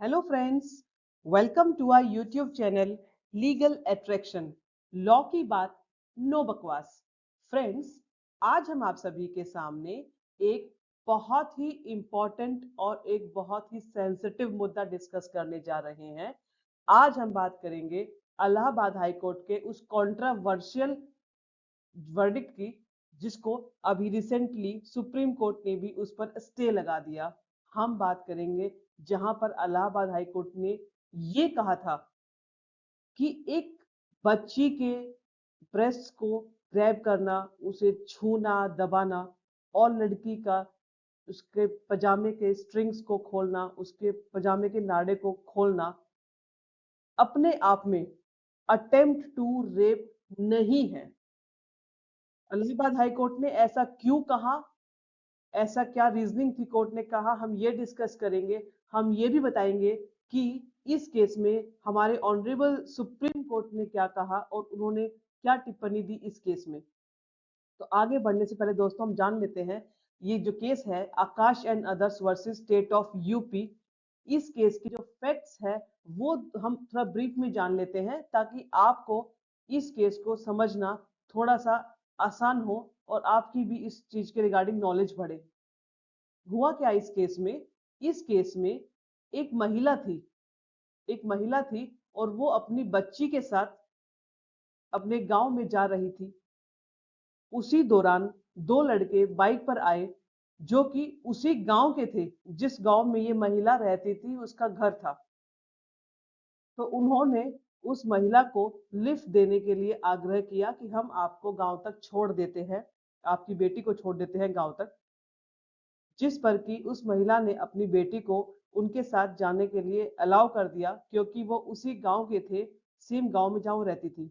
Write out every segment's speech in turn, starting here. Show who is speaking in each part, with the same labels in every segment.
Speaker 1: Hello friends, welcome to our YouTube channel legal attraction. Law की बात, no बकवास। Friends, आज हम आप सभी के सामने एक बहुत ही इम्पोर्टेंट और एक बहुत ही सेंसिटिव मुद्दा डिस्कस करने जा रहे हैं। आज हम बात करेंगे इलाहाबाद हाई कोर्ट के उस कंट्रोवर्शियल वर्डिक्ट की, जिसको अभी रिसेंटली सुप्रीम कोर्ट ने भी उस पर स्टे लगा दिया। हम बात करेंगे जहां पर इलाहाबाद हाई कोर्ट ने ये कहा था कि एक बच्ची के ब्रेस्ट को ग्रैब करना, उसे छूना, दबाना और लड़की का उसके पजामे के स्ट्रिंग्स को खोलना, उसके पजामे के नाड़े को खोलना अपने आप में अटेम्प्ट टू रेप नहीं है। इलाहाबाद हाई कोर्ट ने ऐसा क्यों कहा, ऐसा क्या रीजनिंग थी कोर्ट ने कहा, हम ये डिस्कस करेंगे। हम ये भी बताएंगे कि इस केस में हमारे ऑनरेबल सुप्रीम कोर्ट ने क्या कहा और उन्होंने क्या टिप्पणी दी इस केस में। तो आगे बढ़ने से पहले दोस्तों हम जान लेते हैं ये जो केस है Akash and others versus state of UP. इस केस की जो फैक्ट्स है वो हम थोड़ा ब्रीफ में जान लेते हैं ताकि आपको इस केस को समझना थोड़ा सा आसान हो और आपकी भी इस चीज के रिगार्डिंग नॉलेज बढ़े। हुआ क्या इस केस में? इस केस में एक महिला थी, एक महिला थी और वो अपनी बच्ची के साथ अपने गांव में जा रही थी। उसी दौरान दो लड़के बाइक पर आए जो कि उसी गांव के थे जिस गांव में ये महिला रहती थी, उसका घर था। तो उन्होंने उस महिला को लिफ्ट देने के लिए आग्रह किया कि हम आपको गांव तक छोड़ देते हैं, आपकी बेटी को छोड़ देते हैं गांव तक। जिस पर कि उस महिला ने अपनी बेटी को उनके साथ जाने के लिए अलाउ कर दिया क्योंकि वो उसी गांव के थे, सेम गांव में जहां वो रहती थी।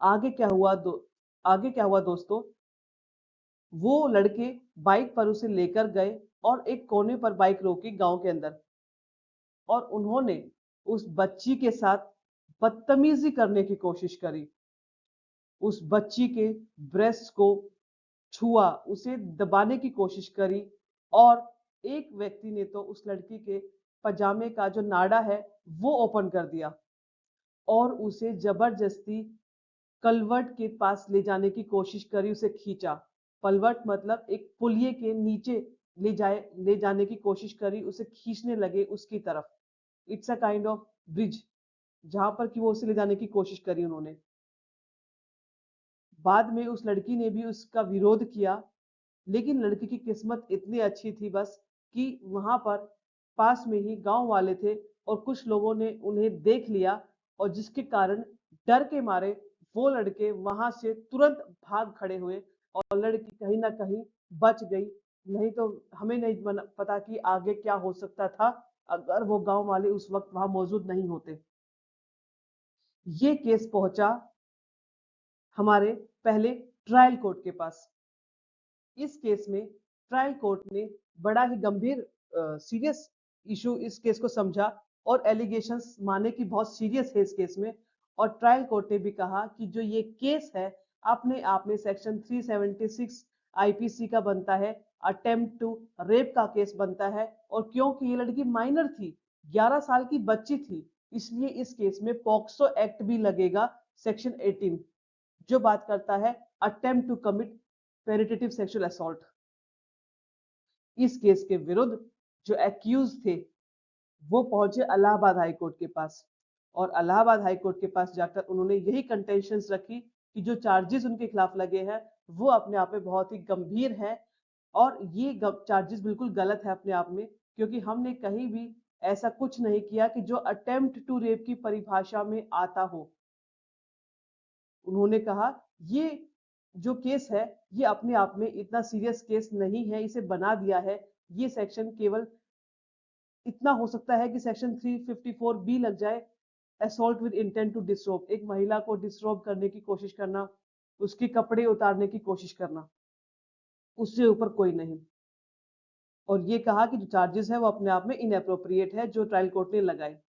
Speaker 1: आगे क्या हुआ आगे क्या हुआ दोस्तों, वो लड़के बाइक पर उसे लेकर गए और एक कोने पर बाइक रोकी गांव के अंदर, और उन्होंने उस बच्ची के साथ बदतमीजी करने की कोशिश करी। उस बच्ची के ब्रेस्ट को छुआ, उसे दबाने की कोशिश करी और एक व्यक्ति ने तो उस लड़की के पजामे का जो नाड़ा है वो ओपन कर दिया और उसे जबरदस्ती कलवर्ट के पास ले जाने की कोशिश करी, उसे खींचा। पलवट मतलब एक पुलिये के नीचे ले जाने की कोशिश करी, उसे खींचने लगे उसकी तरफ। It's a kind of bridge जहां पर कि वो उसे ले जाने की कोशिश करी उन्होंने। बाद में उस लड़की ने भी उसका विरोध किया, लेकिन लड़की की किस्मत इतनी अच्छी थी बस कि वहां पर पास में ही गांव वाले थे और कुछ लोगों ने उन्हें देख लिया, और जिसके कारण डर के मारे वो लड़के वहां से तुरंत भाग खड़े हुए और लड़की कहीं ना कहीं बच गई। नहीं तो हमें नहीं पता कि आगे क्या हो सकता था अगर वो गांव वाले उस वक्त वहां मौजूद नहीं होते। ये केस पहुंचा हमारे पहले ट्रायल कोर्ट के पास। इस केस में ट्रायल कोर्ट ने बड़ा ही गंभीर सीरियस इशू इस केस को समझा और एलिगेशंस माने कि बहुत सीरियस है इस केस में। और ट्रायल कोर्ट ने भी कहा कि जो ये केस है अपने आप में सेक्शन 376 आईपीसी का बनता है, अटेम्प्ट टू रेप का केस बनता है। और क्योंकि ये लड़की माइनर थी, 11 साल की बच्ची थी, इसलिए इस केस में पॉक्सो एक्ट भी लगेगा, सेक्शन 18, जो बात करता है attempt to commit penetrative sexual assault. इस केस के विरुद्ध जो एक्यूज थे वो पहुंचे इलाहाबाद हाई कोर्ट के पास, और इलाहाबाद हाई कोर्ट के पास जाकर उन्होंने यही कंटेंशंस रखी कि जो चार्जेस उनके खिलाफ लगे हैं वो अपने आप में बहुत ही गंभीर है। और ये चार्जेस बिल्कुल गलत है अपने आप में, क्योंकि हमने कहीं भी ऐसा कुछ नहीं किया कि जो अटेम्प्ट टू रेप की परिभाषा में आता हो। उन्होंने कहा ये जो केस है ये अपने आप में इतना सीरियस केस नहीं है, इसे बना दिया है। ये सेक्शन केवल इतना हो सकता है कि सेक्शन 354 बी लग जाए, असॉल्ट विद इंटेंट टू डिस्रोब, एक महिला को डिस्रोब करने की कोशिश करना, उसके कपड़े उतारने की कोशिश करना, उससे ऊपर कोई नहीं। और ये कहा कि जो चार्जेस है वो अपने आप में इनएप्रोप्रिएट है जो ट्रायल कोर्ट ने लगाए।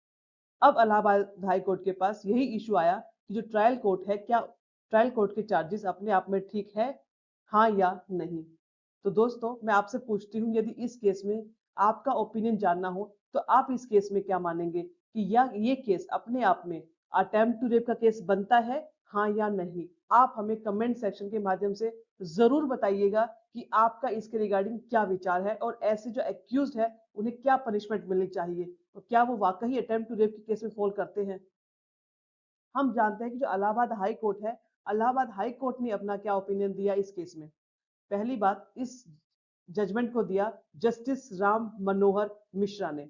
Speaker 1: अब इलाहाबाद हाई कोर्ट के पास यही इशू आया कि जो ट्रायल कोर्ट है, क्या ट्रायल कोर्ट के चार्जेस अपने आप में ठीक है, हाँ या नहीं। तो दोस्तों मैं आपसे पूछती हूँ, यदि इस केस में आपका ओपिनियन जानना हो तो आप इस केस में क्या मानेंगे कि या ये केस अपने आप में अटेम्प्ट टू रेप का केस बनता है, हाँ या नहीं? आप हमें कमेंट सेक्शन के माध्यम से जरूर बताइएगा कि आपका इसके रिगार्डिंग क्या विचार है और ऐसे जो एक्यूज्ड है उन्हें क्या पनिशमेंट मिलनी चाहिए और क्या वो वाकई अटेम्प्ट टू रेप के केस में फॉल करते हैं। हम जानते हैं कि जो इलाहाबाद हाई कोर्ट है, इलाहाबाद हाई कोर्ट ने अपना क्या ओपिनियन दिया इस केस में। पहली बात, इस जजमेंट को दिया जस्टिस राम मनोहर मिश्रा ने,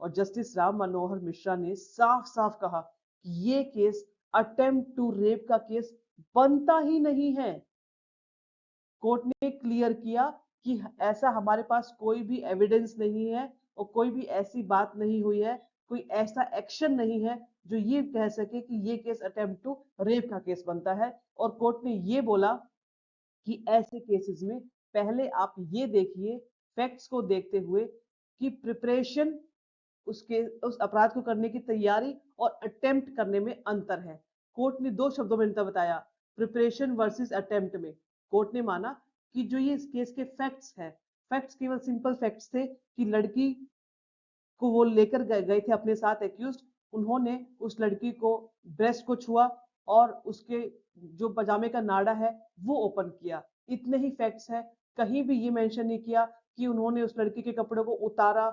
Speaker 1: और जस्टिस राम मनोहर मिश्रा ने साफ साफ कहा कि ये केस अटेम्प्ट टू रेप का केस बनता ही नहीं है। कोर्ट ने क्लियर किया कि ऐसा हमारे पास कोई भी एविडेंस नहीं है और कोई भी ऐसी बात नहीं हुई है, कोई ऐसा एक्शन नहीं है जो ये कह सके कि ये केस अटेम्प्ट टू रेप का केस बनता है। और कोर्ट ने ये बोला कि ऐसे केसेस में पहले आप ये देखिए, फैक्ट्स को देखते हुए, कि प्रिपरेशन, उसके उस अपराध को करने की तैयारी और अटेम्प्ट करने में अंतर है। कोर्ट ने दो शब्दों में अंतर बताया, प्रिपरेशन वर्सेस अटेम्प्ट में। कोर्ट ने माना कि जो ये इस केस के फैक्ट्स हैं, फैक्ट्स केवल सिंपल फैक्ट्स थे कि लड़की को वो लेकर गए थे अपने साथ एक्यूज, उन्होंने उस लड़की को ब्रेस्ट को छुआ और उसके जो पजामे का नाड़ा है वो ओपन किया। इतने ही फैक्ट्स हैं, कहीं भी ये मेंशन नहीं किया कि उन्होंने उस लड़की के कपड़ों को उतारा,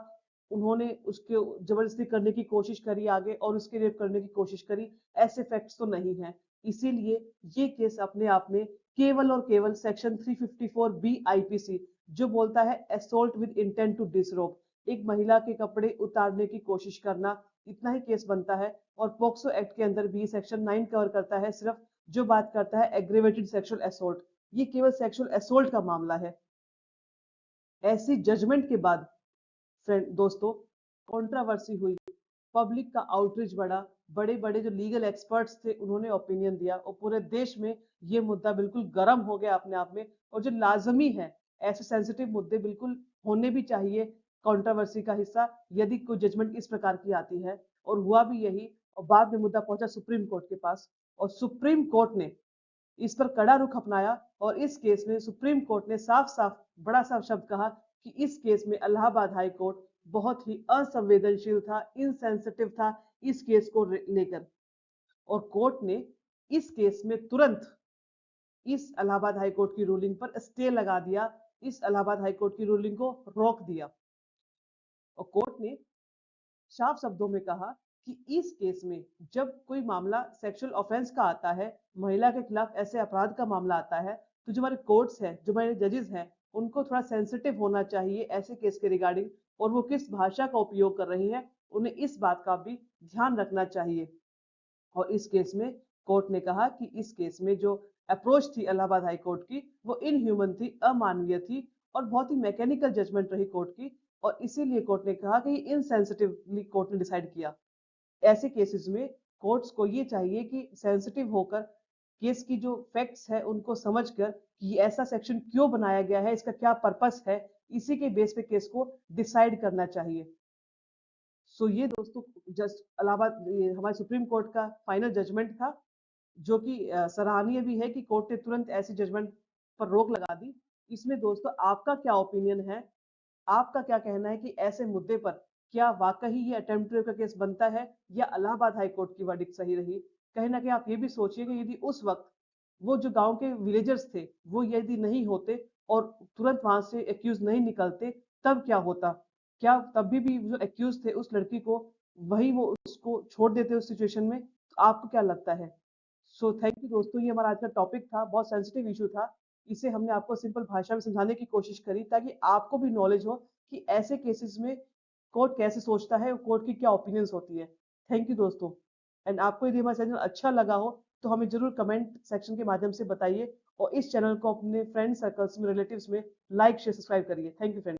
Speaker 1: उन्होंने उसके जबरदस्ती करने की कोशिश करी आगे और उसके रेप करने की कोशिश करी। ऐसे फैक्ट्स तो नहीं है। इसीलिए ये केस अपने आप में केवल और केवल सेक्शन 354 बी आईपीसी, जो बोलता है असोल्ट विद इंटेंट टू डिसरोब, एक महिला के कपड़े उतारने की कोशिश करना, इतना ही केस बनता है। और पोक्सो एक्ट के अंदर भी सेक्शन 9 कवर करता है सिर्फ, जो बात करता है एग्रीवेटेड सेक्सुअल असोल्ट। ये केवल सेक्सुअल असोल्ट का मामला है। ऐसी जजमेंट के बाद फ्रेंड दोस्तों, कंट्रोवर्सी हुई, पब्लिक का आउटरीच बढ़ा, बड़े बड़े जो लीगल एक्सपर्ट्स थे उन्होंने ओपिनियन दिया और पूरे देश में ये मुद्दा बिल्कुल गर्म हो गया अपने आप में। और जो लाजमी है, ऐसे सेंसिटिव मुद्दे बिल्कुल होने भी चाहिए कंट्रोवर्सी का हिस्सा, यदि कोई जजमेंट इस प्रकार की आती है। और हुआ भी यही, और बाद में मुद्दा पहुंचा सुप्रीम कोर्ट के पास, और सुप्रीम कोर्ट ने इस पर कड़ा रुख अपनाया। और इस केस में सुप्रीम कोर्ट ने साफ साफ बड़ा सा शब्द कहा कि इस केस में इलाहाबाद हाई कोर्ट बहुत ही असंवेदनशील था, इनसेंसिटिव था इस केस को लेकर। और कोर्ट ने इस केस में तुरंत इस इलाहाबाद हाई कोर्ट की रूलिंग पर स्टे लगा दिया, इस इलाहाबाद हाई कोर्ट की रूलिंग को रोक दिया। और कोर्ट ने साफ शब्दों में कहा कि इस केस में जब कोई मामला सेक्सुअल ऑफेंस का आता है, महिला के खिलाफ ऐसे अपराध का मामला आता है, तो जो हमारे कोर्ट्स हैं, जो हमारे जजेस हैं, उनको थोड़ा सेंसिटिव होना चाहिए ऐसे केस के रिगार्डिंग। और वो किस भाषा का उपयोग कर रही हैं, उन्हें इस बात का भी ध्यान रखना चाहिए। और इस केस में कोर्ट ने कहा कि इस केस में जो अप्रोच थी इलाहाबाद हाई कोर्ट की, वो इनह्यूमन थी, अमानवीय थी और बहुत ही मैकेनिकल जजमेंट रही कोर्ट की। और इसीलिए कोर्ट ने कहा कि इनसेंसिटिवली कोर्ट ने डिसाइड किया। ऐसे केसेस में कोर्ट्स को ये चाहिए कि सेंसिटिव होकर केस की जो फैक्ट्स है उनको समझकर कि ऐसा सेक्शन क्यों बनाया गया है, इसका क्या पर्पस है, इसी के बेस पे केस को डिसाइड करना चाहिए। सो ये दोस्तों जस्ट इलाहाबाद हमारे सुप्रीम कोर्ट का फाइनल जजमेंट था, जो कि सराहनीय भी है कि कोर्ट ने तुरंत ऐसी जजमेंट पर रोक लगा दी। इसमें दोस्तों आपका क्या ओपिनियन है, आपका क्या कहना है कि ऐसे मुद्दे पर क्या वाकई ये अटेम्प्ट रेप का केस बनता है या इलाहाबाद हाई कोर्ट की वर्डिक्ट सही रही? कहीं ना कहीं आप ये भी सोचिए कि यदि उस वक्त वो जो गांव के विलेजर्स थे वो यदि नहीं होते और तुरंत वहां से एक्यूज नहीं निकलते, तब क्या होता? क्या तभी भी जो एक्यूज थे उस लड़की को वही वो उसको छोड़ देते उस सिचुएशन में? तो आपको क्या लगता है? सो थैंक यू दोस्तों, ये हमारा आज का टॉपिक था, बहुत सेंसिटिव इशू था। इसे हमने आपको सिंपल भाषा में समझाने की कोशिश करी ताकि आपको भी नॉलेज हो कि ऐसे केसेस में कोर्ट कैसे सोचता है और कोर्ट की क्या ओपिनियंस होती है। थैंक यू दोस्तों। एंड आपको यदि हमारा चैनल अच्छा लगा हो तो हमें जरूर कमेंट सेक्शन के माध्यम से बताइए और इस चैनल को अपने फ्रेंड सर्कल्स में, रिलेटिव्स में लाइक शेयर सब्सक्राइब करिए। Thank you friend.